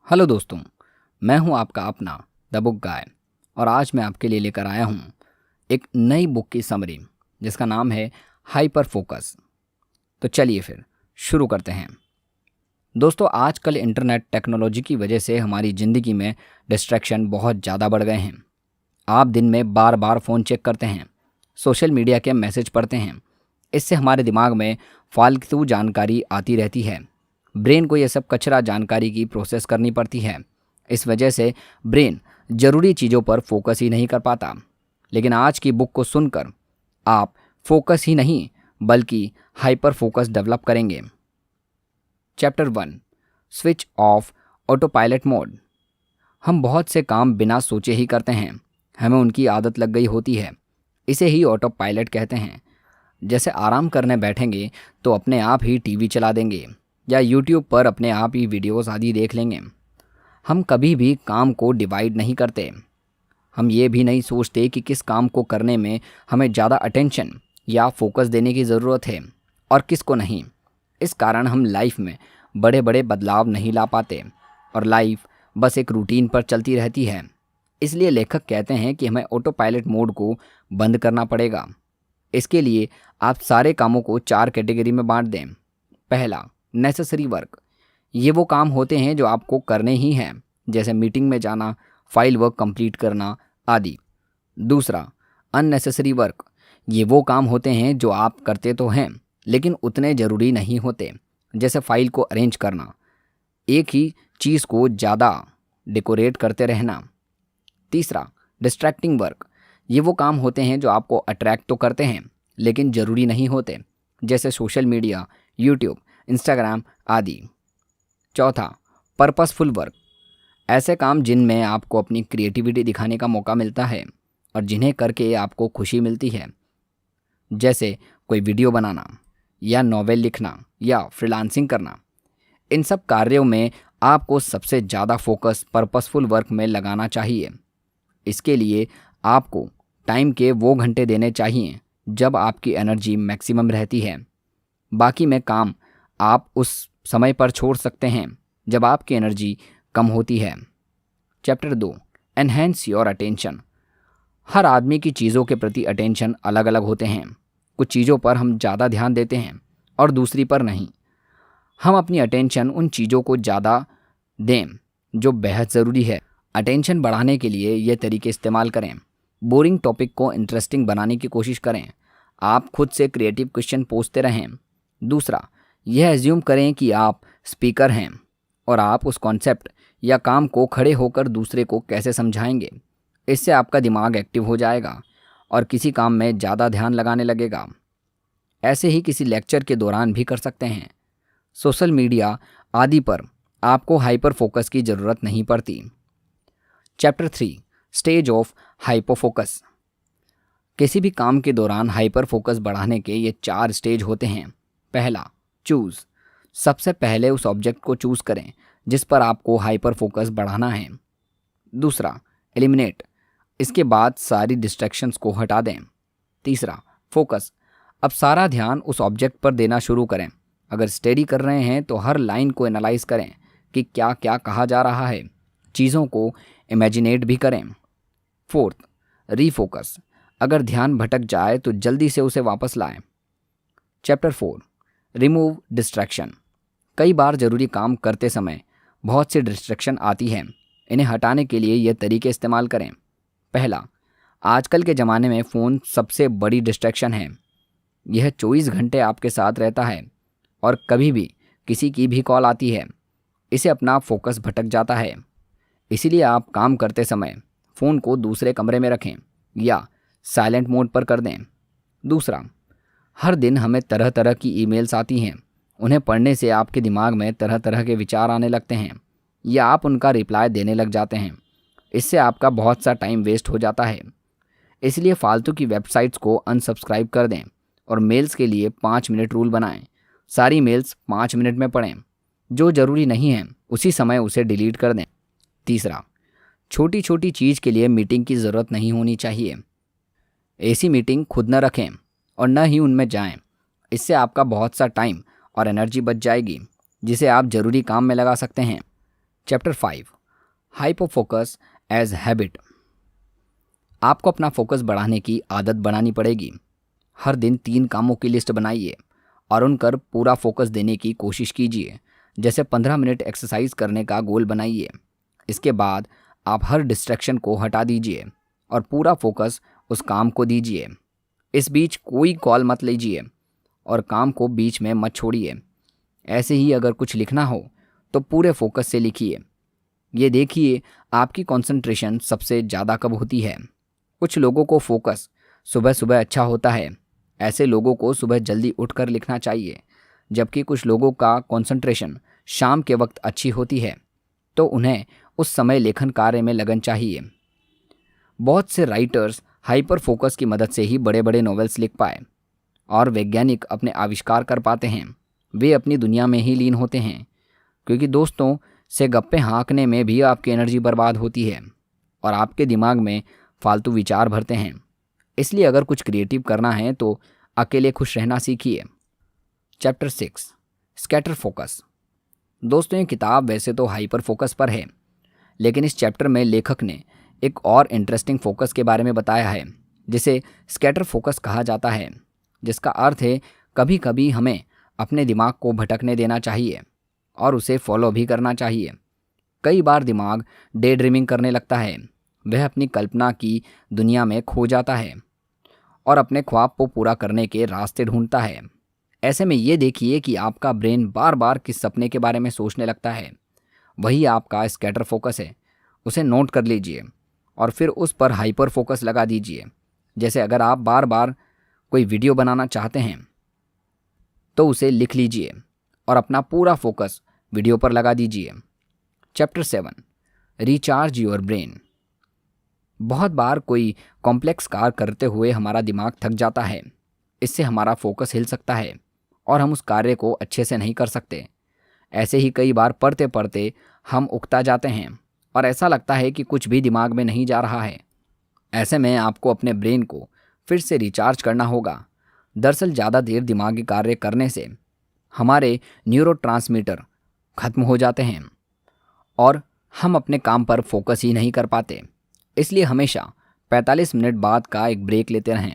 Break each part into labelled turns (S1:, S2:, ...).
S1: Hello दोस्तों, मैं हूं आपका अपना द बुक गाय और आज मैं आपके लिए लेकर आया हूं एक नई बुक की समरी जिसका नाम है हाइपर फोकस। तो चलिए फिर शुरू करते हैं। दोस्तों, आजकल इंटरनेट टेक्नोलॉजी की वजह से हमारी ज़िंदगी में डिस्ट्रैक्शन बहुत ज़्यादा बढ़ गए हैं। आप दिन में बार बार फ़ोन चेक करते हैं, सोशल मीडिया के मैसेज पढ़ते हैं। इससे हमारे दिमाग में फालतू जानकारी आती रहती है। ब्रेन को यह सब कचरा जानकारी की प्रोसेस करनी पड़ती है। इस वजह से ब्रेन ज़रूरी चीज़ों पर फोकस ही नहीं कर पाता। लेकिन आज की बुक को सुनकर आप फोकस ही नहीं बल्कि हाइपर फोकस डेवलप करेंगे। Chapter 1, switch off auto pilot mode. हम बहुत से काम बिना सोचे ही करते हैं। हमें उनकी आदत लग गई होती है। इसे ही ऑटो पायलट कहते हैं। जैसे आराम करने बैठेंगे तो अपने आप ही टीवी चला देंगे या यूट्यूब पर अपने आप ही वीडियोस आदि देख लेंगे। हम कभी भी काम को डिवाइड नहीं करते। हम ये भी नहीं सोचते कि किस काम को करने में हमें ज़्यादा अटेंशन या फोकस देने की ज़रूरत है और किस को नहीं। इस कारण हम लाइफ में बड़े बड़े बदलाव नहीं ला पाते और लाइफ बस एक रूटीन पर चलती रहती है। इसलिए लेखक कहते हैं कि हमें ऑटो पायलट मोड को बंद करना पड़ेगा। इसके लिए आप सारे कामों को 4 कैटेगरी में बांट दें। पहला, नेसेसरी वर्क। ये वो काम होते हैं जो आपको करने ही हैं, जैसे मीटिंग में जाना, फाइल वर्क कंप्लीट करना आदि। दूसरा, अननेसेसरी वर्क। ये वो काम होते हैं जो आप करते तो हैं लेकिन उतने ज़रूरी नहीं होते, जैसे फाइल को अरेंज करना, एक ही चीज़ को ज़्यादा डेकोरेट करते रहना। तीसरा, डिस्ट्रैक्टिंग वर्क। ये वो काम होते हैं जो आपको अट्रैक्ट तो करते हैं लेकिन ज़रूरी नहीं होते, जैसे सोशल मीडिया, यूट्यूब, इंस्टाग्राम आदि। चौथा, पर्पसफुल वर्क। ऐसे काम जिनमें आपको अपनी क्रिएटिविटी दिखाने का मौका मिलता है और जिन्हें करके आपको खुशी मिलती है, जैसे कोई वीडियो बनाना या नॉवेल लिखना या फ्रीलांसिंग करना। इन सब कार्यों में आपको सबसे ज़्यादा फोकस पर्पसफुल वर्क में लगाना चाहिए। इसके लिए आपको टाइम के वो घंटे देने चाहिए जब आपकी एनर्जी मैक्सिमम रहती है। बाकी में काम आप उस समय पर छोड़ सकते हैं जब आपकी एनर्जी कम होती है। Chapter 2, enhance your attention. हर आदमी की चीज़ों के प्रति अटेंशन अलग अलग होते हैं। कुछ चीज़ों पर हम ज़्यादा ध्यान देते हैं और दूसरी पर नहीं। हम अपनी अटेंशन उन चीज़ों को ज़्यादा दें जो बेहद ज़रूरी है। अटेंशन बढ़ाने के लिए ये तरीके इस्तेमाल करें। बोरिंग टॉपिक को इंटरेस्टिंग बनाने की कोशिश करें। आप खुद से क्रिएटिव क्वेश्चन पूछते रहें। दूसरा, यह एज्यूम करें कि आप स्पीकर हैं और आप उस कॉन्सेप्ट या काम को खड़े होकर दूसरे को कैसे समझाएंगे। इससे आपका दिमाग एक्टिव हो जाएगा और किसी काम में ज़्यादा ध्यान लगाने लगेगा। ऐसे ही किसी लेक्चर के दौरान भी कर सकते हैं। सोशल मीडिया आदि पर आपको हाइपर फोकस की ज़रूरत नहीं पड़ती। Chapter 3, stage of hyper focus. किसी भी काम के दौरान हाइपर फोकस बढ़ाने के ये 4 स्टेज होते हैं। पहला, चूज़। सबसे पहले उस ऑब्जेक्ट को चूज़ करें जिस पर आपको हाइपर फोकस बढ़ाना है। दूसरा, एलिमिनेट। इसके बाद सारी डिस्ट्रैक्शंस को हटा दें। तीसरा, फोकस। अब सारा ध्यान उस ऑब्जेक्ट पर देना शुरू करें। अगर स्टडी कर रहे हैं तो हर लाइन को एनालाइज करें कि क्या क्या कहा जा रहा है। चीज़ों को इमेजिनेट भी करें। Fourth, refocus. अगर ध्यान भटक जाए तो जल्दी से उसे वापस लाएं। Chapter 4, remove distraction. कई बार ज़रूरी काम करते समय बहुत सी डिस्ट्रैक्शन आती है। इन्हें हटाने के लिए ये तरीके इस्तेमाल करें। पहला, आजकल के ज़माने में फ़ोन सबसे बड़ी डिस्ट्रैक्शन है। यह 24 घंटे आपके साथ रहता है और कभी भी किसी की भी कॉल आती है। इसे अपना फोकस भटक जाता है। इसीलिए आप काम करते समय फ़ोन को दूसरे कमरे में रखें या साइलेंट मोड पर कर दें। दूसरा, हर दिन हमें तरह तरह की ईमेल्स आती हैं। उन्हें पढ़ने से आपके दिमाग में तरह तरह के विचार आने लगते हैं या आप उनका रिप्लाई देने लग जाते हैं। इससे आपका बहुत सा टाइम वेस्ट हो जाता है। इसलिए फालतू की वेबसाइट्स को अनसब्सक्राइब कर दें और मेल्स के लिए 5 मिनट रूल बनाएं। सारी मेल्स 5 मिनट में पढ़ें। जो ज़रूरी नहीं है उसी समय उसे डिलीट कर दें। तीसरा, छोटी छोटी चीज़ के लिए मीटिंग की ज़रूरत नहीं होनी चाहिए। ऐसी मीटिंग खुद न रखें और न ही उनमें जाएं। इससे आपका बहुत सा टाइम और एनर्जी बच जाएगी जिसे आप ज़रूरी काम में लगा सकते हैं। Chapter 5 hyper focus as habit. आपको अपना फोकस बढ़ाने की आदत बनानी पड़ेगी। हर दिन 3 कामों की लिस्ट बनाइए और उन पर पूरा फोकस देने की कोशिश कीजिए। जैसे 15 मिनट एक्सरसाइज करने का गोल बनाइए। इसके बाद आप हर डिस्ट्रैक्शन को हटा दीजिए और पूरा फोकस उस काम को दीजिए। इस बीच कोई कॉल मत लीजिए और काम को बीच में मत छोड़िए। ऐसे ही अगर कुछ लिखना हो तो पूरे फोकस से लिखिए। ये देखिए आपकी कंसंट्रेशन सबसे ज़्यादा कब होती है। कुछ लोगों को फोकस सुबह सुबह अच्छा होता है। ऐसे लोगों को सुबह जल्दी उठकर लिखना चाहिए, जबकि कुछ लोगों का कंसंट्रेशन शाम के वक्त अच्छी होती है, तो उन्हें उस समय लेखन कार्य में लगन चाहिए। बहुत से राइटर्स हाइपर फोकस की मदद से ही बड़े बड़े नॉवेल्स लिख पाए और वैज्ञानिक अपने आविष्कार कर पाते हैं। वे अपनी दुनिया में ही लीन होते हैं, क्योंकि दोस्तों से गप्पे हाँकने में भी आपकी एनर्जी बर्बाद होती है और आपके दिमाग में फालतू विचार भरते हैं। इसलिए अगर कुछ क्रिएटिव करना है तो अकेले खुश रहना सीखिए। Chapter 6 scatter focus. दोस्तों ये किताब वैसे तो हाइपर फोकस पर है, लेकिन इस चैप्टर में लेखक ने एक और इंटरेस्टिंग फोकस के बारे में बताया है, जिसे स्कैटर फोकस कहा जाता है, जिसका अर्थ है कभी कभी हमें अपने दिमाग को भटकने देना चाहिए और उसे फॉलो भी करना चाहिए। कई बार दिमाग डे ड्रीमिंग करने लगता है। वह अपनी कल्पना की दुनिया में खो जाता है और अपने ख्वाब को पूरा करने के रास्ते ढूंढता है। ऐसे में ये देखिए कि आपका ब्रेन बार बार किस सपने के बारे में सोचने लगता है। वही आपका स्कैटर फोकस है। उसे नोट कर लीजिए और फिर उस पर हाइपर फोकस लगा दीजिए। जैसे अगर आप बार बार कोई वीडियो बनाना चाहते हैं तो उसे लिख लीजिए और अपना पूरा फोकस वीडियो पर लगा दीजिए। Chapter 7 recharge your brain. बहुत बार कोई कॉम्प्लेक्स कार्य करते हुए हमारा दिमाग थक जाता है। इससे हमारा फोकस हिल सकता है और हम उस कार्य को अच्छे से नहीं कर सकते। ऐसे ही कई बार पढ़ते पढ़ते हम उकता जाते हैं और ऐसा लगता है कि कुछ भी दिमाग में नहीं जा रहा है। ऐसे में आपको अपने ब्रेन को फिर से रिचार्ज करना होगा। दरअसल ज़्यादा देर दिमागी कार्य करने से हमारे न्यूरोट्रांसमीटर खत्म हो जाते हैं और हम अपने काम पर फोकस ही नहीं कर पाते। इसलिए हमेशा 45 मिनट बाद का एक ब्रेक लेते रहें।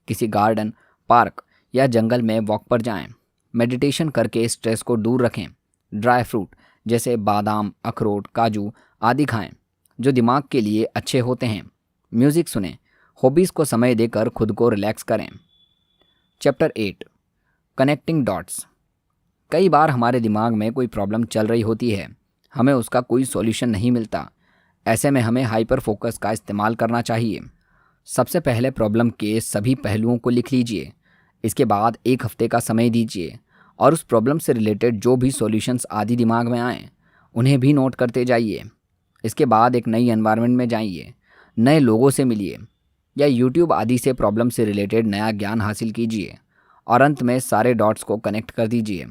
S1: किसी गार्डन, पार्क या जंगल में वॉक पर जाएं। मेडिटेशन करके स्ट्रेस को दूर रखें। ड्राई फ्रूट जैसे बादाम, अखरोट, काजू आदि खाएं, जो दिमाग के लिए अच्छे होते हैं। म्यूज़िक सुनें। हॉबीज़ को समय देकर खुद को रिलैक्स करें। Chapter 8 connecting dots. कई बार हमारे दिमाग में कोई प्रॉब्लम चल रही होती है, हमें उसका कोई सॉल्यूशन नहीं मिलता। ऐसे में हमें हाइपर फोकस का इस्तेमाल करना चाहिए। सबसे पहले प्रॉब्लम के सभी पहलुओं को लिख लीजिए। इसके बाद 1 हफ्ते का समय दीजिए और उस प्रॉब्लम से रिलेटेड जो भी सॉल्यूशंस आदि दिमाग में आएँ उन्हें भी नोट करते जाइए। इसके बाद एक नई एनवायरनमेंट में जाइए, नए लोगों से मिलिए या यूट्यूब आदि से प्रॉब्लम से रिलेटेड नया ज्ञान हासिल कीजिए और अंत में सारे डॉट्स को कनेक्ट कर दीजिए।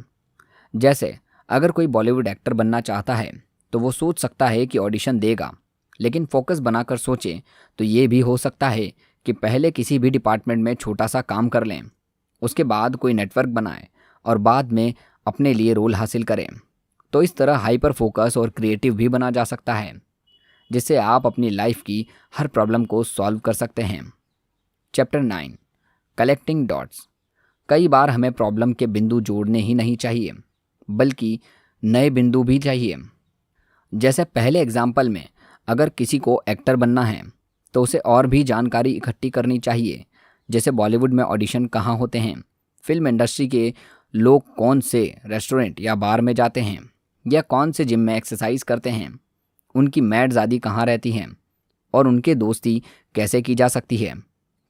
S1: जैसे अगर कोई बॉलीवुड एक्टर बनना चाहता है तो वो सोच सकता है कि ऑडिशन देगा, लेकिन फोकस बनाकर सोचें तो ये भी हो सकता है कि पहले किसी भी डिपार्टमेंट में छोटा सा काम कर लें, उसके बाद कोई नेटवर्क बनाएं और बाद में अपने लिए रोल हासिल करें। तो इस तरह हाइपर फोकस और क्रिएटिव भी बना जा सकता है, जिससे आप अपनी लाइफ की हर प्रॉब्लम को सॉल्व कर सकते हैं। Chapter 9 collecting dots. कई बार हमें प्रॉब्लम के बिंदु जोड़ने ही नहीं चाहिए, बल्कि नए बिंदु भी चाहिए। जैसे पहले एग्जाम्पल में अगर किसी को एक्टर बनना है तो उसे और भी जानकारी इकट्ठी करनी चाहिए। जैसे बॉलीवुड में ऑडिशन कहाँ होते हैं, फिल्म इंडस्ट्री के लोग कौन से रेस्टोरेंट या बार में जाते हैं या कौन से जिम में एक्सरसाइज करते हैं, उनकी मैट्स आदि कहाँ रहती हैं और उनके दोस्ती कैसे की जा सकती है।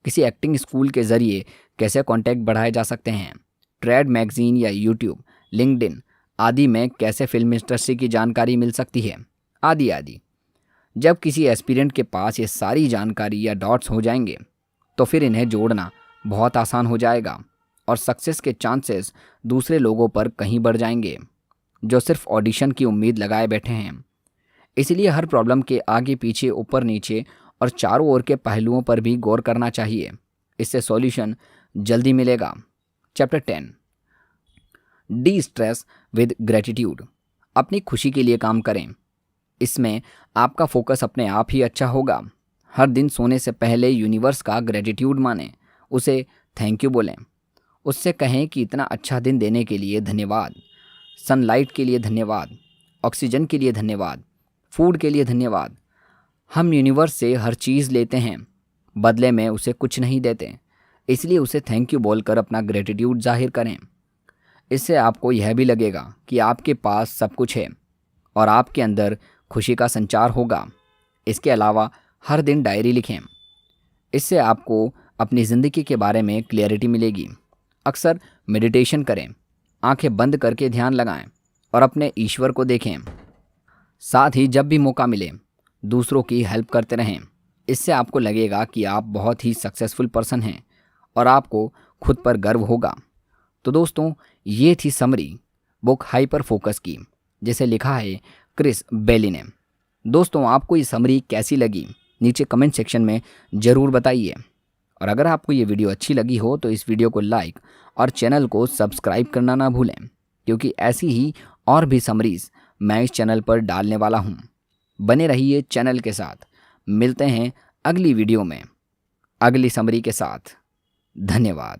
S1: किसी एक्टिंग स्कूल के ज़रिए कैसे कॉन्टैक्ट बढ़ाए जा सकते हैं। ट्रेड मैगजीन या यूट्यूब, लिंक्डइन आदि में कैसे फिल्म इंडस्ट्री की जानकारी मिल सकती है, आदि आदि। जब किसी एस्पिरेंट के पास ये सारी जानकारी या डॉट्स हो जाएंगे तो फिर इन्हें जोड़ना बहुत आसान हो जाएगा और सक्सेस के चांसेस दूसरे लोगों पर कहीं बढ़ जाएंगे जो सिर्फ ऑडिशन की उम्मीद लगाए बैठे हैं। इसलिए हर प्रॉब्लम के आगे पीछे, ऊपर नीचे और चारों ओर के पहलुओं पर भी गौर करना चाहिए। इससे सॉल्यूशन जल्दी मिलेगा। Chapter 10 D stress with gratitude. अपनी खुशी के लिए काम करें। इसमें आपका फोकस अपने आप ही अच्छा होगा। हर दिन सोने से पहले यूनिवर्स का ग्रेटिट्यूड मानें, उसे थैंक यू बोलें, उससे कहें कि इतना अच्छा दिन देने के लिए धन्यवाद, सनलाइट के लिए धन्यवाद, ऑक्सीजन के लिए धन्यवाद, फूड के लिए धन्यवाद। हम यूनिवर्स से हर चीज़ लेते हैं, बदले में उसे कुछ नहीं देते, इसलिए उसे थैंक यू बोलकर अपना ग्रेटिट्यूड जाहिर करें। इससे आपको यह भी लगेगा कि आपके पास सब कुछ है और आपके अंदर खुशी का संचार होगा। इसके अलावा हर दिन डायरी लिखें, इससे आपको अपनी ज़िंदगी के बारे में क्लियरिटी मिलेगी। अक्सर मेडिटेशन करें, आंखें बंद करके ध्यान लगाएं और अपने ईश्वर को देखें। साथ ही जब भी मौका मिले दूसरों की हेल्प करते रहें, इससे आपको लगेगा कि आप बहुत ही सक्सेसफुल पर्सन हैं और आपको खुद पर गर्व होगा। तो दोस्तों, ये थी समरी बुक हाइपर फोकस की, जिसे लिखा है क्रिस बेली ने। दोस्तों, आपको ये समरी कैसी लगी नीचे कमेंट सेक्शन में ज़रूर बताइए। और अगर आपको ये वीडियो अच्छी लगी हो तो इस वीडियो को लाइक और चैनल को सब्सक्राइब करना ना भूलें, क्योंकि ऐसी ही और भी समरीज मैं इस चैनल पर डालने वाला हूँ। बने रहिए चैनल के साथ। मिलते हैं अगली वीडियो में अगली समरी के साथ। धन्यवाद।